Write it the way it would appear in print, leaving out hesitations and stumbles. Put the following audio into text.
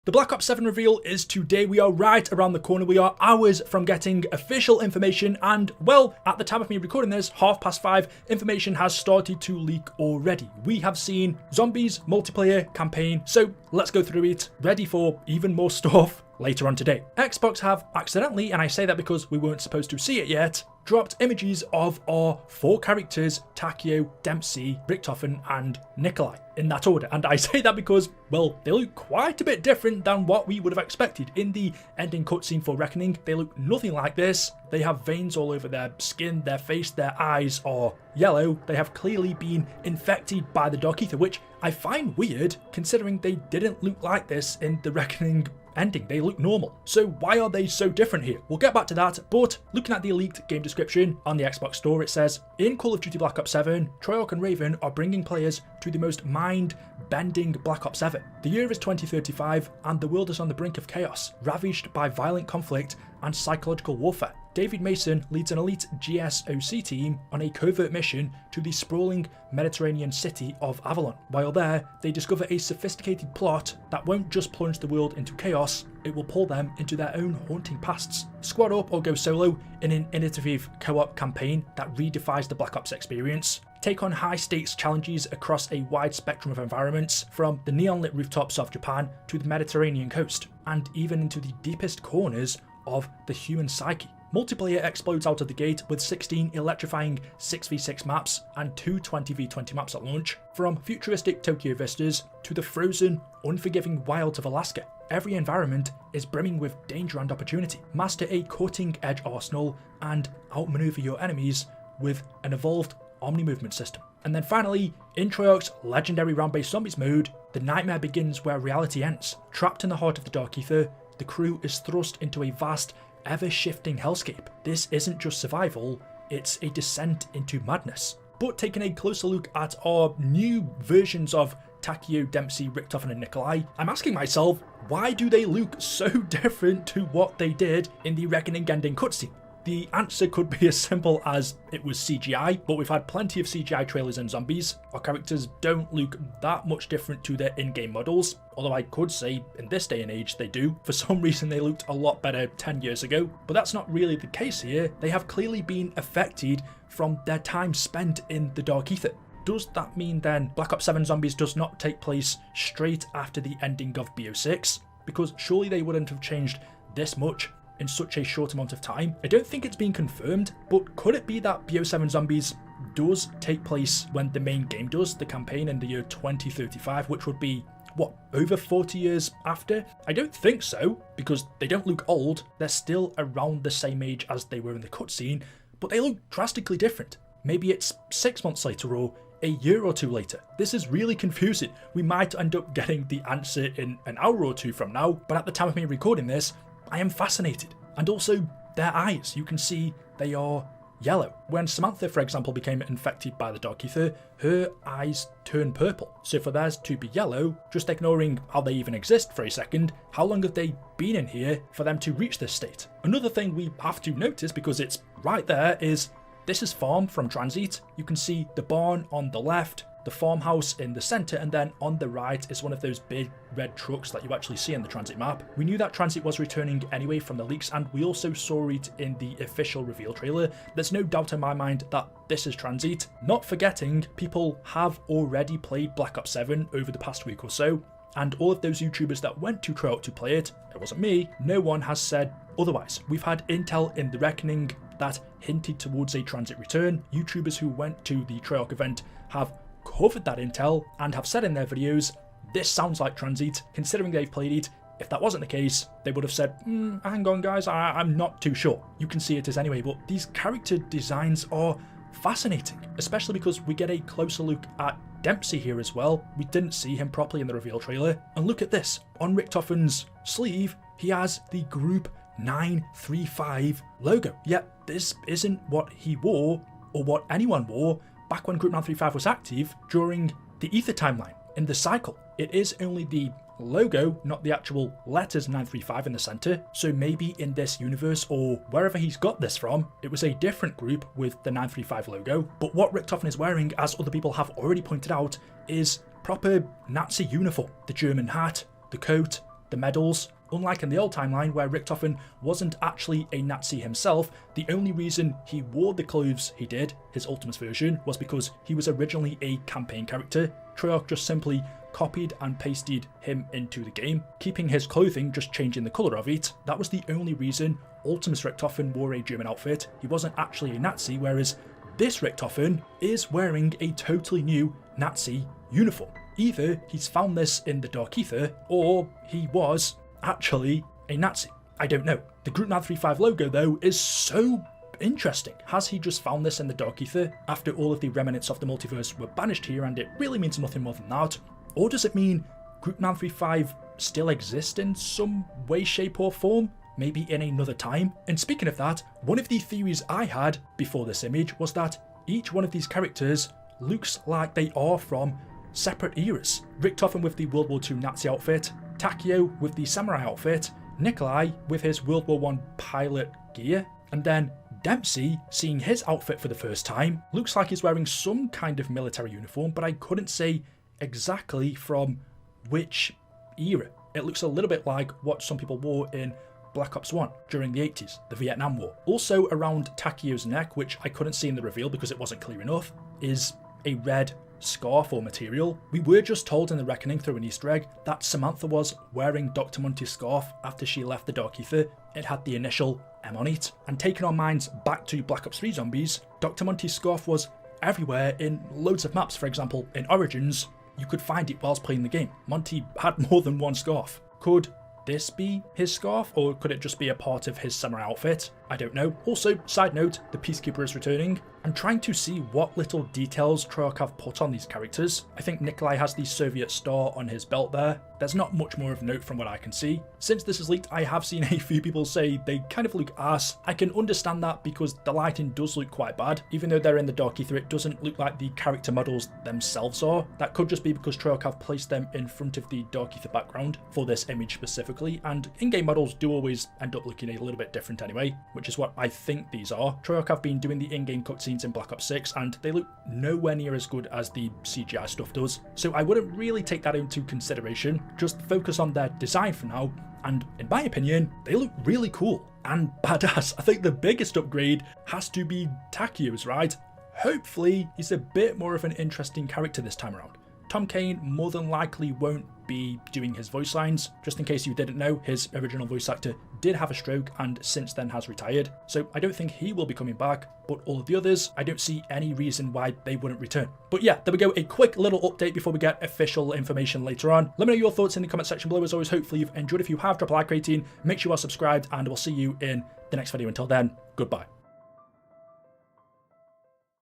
The Black Ops 7 reveal is today. We are right around the corner. We are hours from getting official information and, well, at the time of me recording this, 5:30, information has started to leak already. We have seen Zombies multiplayer campaign, so let's go through it, ready for even more stuff later on today. Xbox have accidentally, and I say that because we weren't supposed to see it yet, dropped images of our 4 characters, Takeo, Dempsey, Richtofen and Nikolai, in that order. And I say that because, well, they look quite a bit different than what we would have expected. In the ending cutscene for Reckoning, they look nothing like this. They have veins all over their skin, their face, their eyes are yellow. They have clearly been infected by the Dark Ether, which I find weird considering they didn't look like this in the Reckoning ending. They look normal. So why are they so different here? We'll get back to that, but looking at the leaked game description on the Xbox store, it says, in Call of Duty Black Ops 7, Treyarch and Raven are bringing players to the most mind-bending Black Ops ever. The year is 2035 and the world is on the brink of chaos, ravaged by violent conflict and psychological warfare. David Mason leads an elite GSOC team on a covert mission to the sprawling Mediterranean city of Avalon. While there, they discover a sophisticated plot that won't just plunge the world into chaos, it will pull them into their own haunting pasts. Squad up or go solo in an innovative co-op campaign that redefines the Black Ops experience. Take on high-stakes challenges across a wide spectrum of environments, from the neon-lit rooftops of Japan to the Mediterranean coast, and even into the deepest corners of the human psyche. Multiplayer explodes out of the gate with 16 electrifying 6v6 maps and 2 20v20 maps at launch. From futuristic Tokyo vistas to the frozen, unforgiving wilds of Alaska, every environment is brimming with danger and opportunity. Master a cutting-edge arsenal and outmaneuver your enemies with an evolved omni-movement system. And then finally, in Treyarch's legendary round-based zombies mode, the nightmare begins where reality ends. Trapped in the heart of the Dark Ether, the crew is thrust into a vast, ever-shifting hellscape. This isn't just survival, it's a descent into madness. But taking a closer look at our new versions of Takeo, Dempsey, Richtofen and Nikolai, I'm asking myself, why do they look so different to what they did in the Reckoning ending cutscene? The answer could be as simple as it was CGI, but we've had plenty of CGI trailers in Zombies. Our characters don't look that much different to their in-game models, although I could say in this day and age they do. For some reason they looked a lot better 10 years ago, but that's not really the case here. They have clearly been affected from their time spent in the Dark Ether. Does that mean then Black Ops 7 Zombies does not take place straight after the ending of BO6? Because surely they wouldn't have changed this much in such a short amount of time. I don't think it's been confirmed, but could it be that BO7 Zombies does take place when the main game does, the campaign in the year 2035, which would be, what, over 40 years after? I don't think so, because they don't look old. They're still around the same age as they were in the cutscene, but they look drastically different. Maybe it's 6 months later or a year or 2 later. This is really confusing. We might end up getting the answer in an hour or 2 from now, but at the time of me recording this, I am fascinated. And also, their eyes, you can see they are yellow. When Samantha, for example, became infected by the Dark Ether, her eyes turn purple. So for theirs to be yellow, just ignoring how they even exist for a second, how long have they been in here for them to reach this state? Another thing we have to notice, because it's right there, is this is Farm from Transit. You can see the barn on the left, the farmhouse in the centre, and then on the right is one of those big red trucks that you actually see in the Transit map. We knew that Transit was returning anyway from the leaks, and we also saw it in the official reveal trailer. There's no doubt in my mind that this is Transit. Not forgetting, people have already played Black Ops 7 over the past week or so, and all of those YouTubers that went to Treyarch to play it, it wasn't me, no one has said otherwise. We've had intel in the Reckoning that hinted towards a Transit return. YouTubers who went to the Treyarch event have covered that intel and have said in their videos, this sounds like Transit, considering they've played it. If that wasn't the case, they would have said, hang on guys, I'm not too sure. You can see it as anyway, but these character designs are fascinating, especially because we get a closer look at Dempsey here as well. We didn't see him properly in the reveal trailer. And look at this, on Richtofen's sleeve, he has the Group 935 logo. Yet this isn't what he wore or what anyone wore back when Group 935 was active during the Ether timeline in the cycle. It is only the logo, not the actual letters 935 in the center. So maybe in this universe or wherever he's got this from, it was a different group with the 935 logo. But what Richtofen is wearing, as other people have already pointed out, is proper Nazi uniform. The German hat, the coat, the medals. Unlike in the old timeline where Richtofen wasn't actually a Nazi himself, the only reason he wore the clothes he did, his Ultimus version, was because he was originally a campaign character. Treyarch just simply copied and pasted him into the game, keeping his clothing, just changing the colour of it. That was the only reason Ultimus Richtofen wore a German outfit. He wasn't actually a Nazi, whereas this Richtofen is wearing a totally new Nazi uniform. Either he's found this in the Dark Aether, or he was actually a Nazi. I don't know. The Groupman 35 logo though is so interesting. Has he just found this in the Dark Aether after all of the remnants of the multiverse were banished here and it really means nothing more than that? Or does it mean Groupman 35 still exists in some way, shape or form? Maybe in another time? And speaking of that, one of the theories I had before this image was that each one of these characters looks like they are from separate eras. Richtofen with the World War II Nazi outfit, Takeo with the samurai outfit, Nikolai with his World War I pilot gear, and then Dempsey, seeing his outfit for the first time, looks like he's wearing some kind of military uniform, but I couldn't say exactly from which era. It looks a little bit like what some people wore in Black Ops 1 during the 80s, the Vietnam War. Also around Takeo's neck, which I couldn't see in the reveal because it wasn't clear enough, is a red scarf or material. We were just told in the Reckoning through an Easter egg that Samantha was wearing Dr. Monty's scarf after she left the Dark Aether. It had the initial M on it. And taking our minds back to Black Ops 3 Zombies, Dr. Monty's scarf was everywhere in loads of maps. For example, in Origins, you could find it whilst playing the game. Monty had more than one scarf. Could this be his scarf, or could it just be a part of his samurai outfit? I don't know. Also, side note, the Peacekeeper is returning. I'm trying to see what little details Treyarch have put on these characters. I think Nikolai has the Soviet star on his belt there. There's not much more of note from what I can see. Since this is leaked, I have seen a few people say they kind of look ass. I can understand that because the lighting does look quite bad. Even though they're in the Dark Aether, it doesn't look like the character models themselves are. That could just be because Treyarch have placed them in front of the Dark Aether background for this image specifically, and in-game models do always end up looking a little bit different anyway, which is what I think these are. Treyarch have been doing the in-game cutscenes in Black Ops 6 and they look nowhere near as good as the CGI stuff does, so I wouldn't really take that into consideration. Just focus on their design for now, and in my opinion, they look really cool and badass. I think the biggest upgrade has to be Takeo's, right? Hopefully he's a bit more of an interesting character this time around. Tom Kane more than likely won't be doing his voice lines. Just in case you didn't know, his original voice actor did have a stroke and since then has retired, so I don't think he will be coming back, but all of the others, I don't see any reason why they wouldn't return. But yeah, there we go, a quick little update before we get official information later on. Let me know your thoughts in the comment section below. As always, hopefully you've enjoyed. If you have, drop a like rating, make sure you are subscribed, and we'll see you in the next video. Until then, goodbye.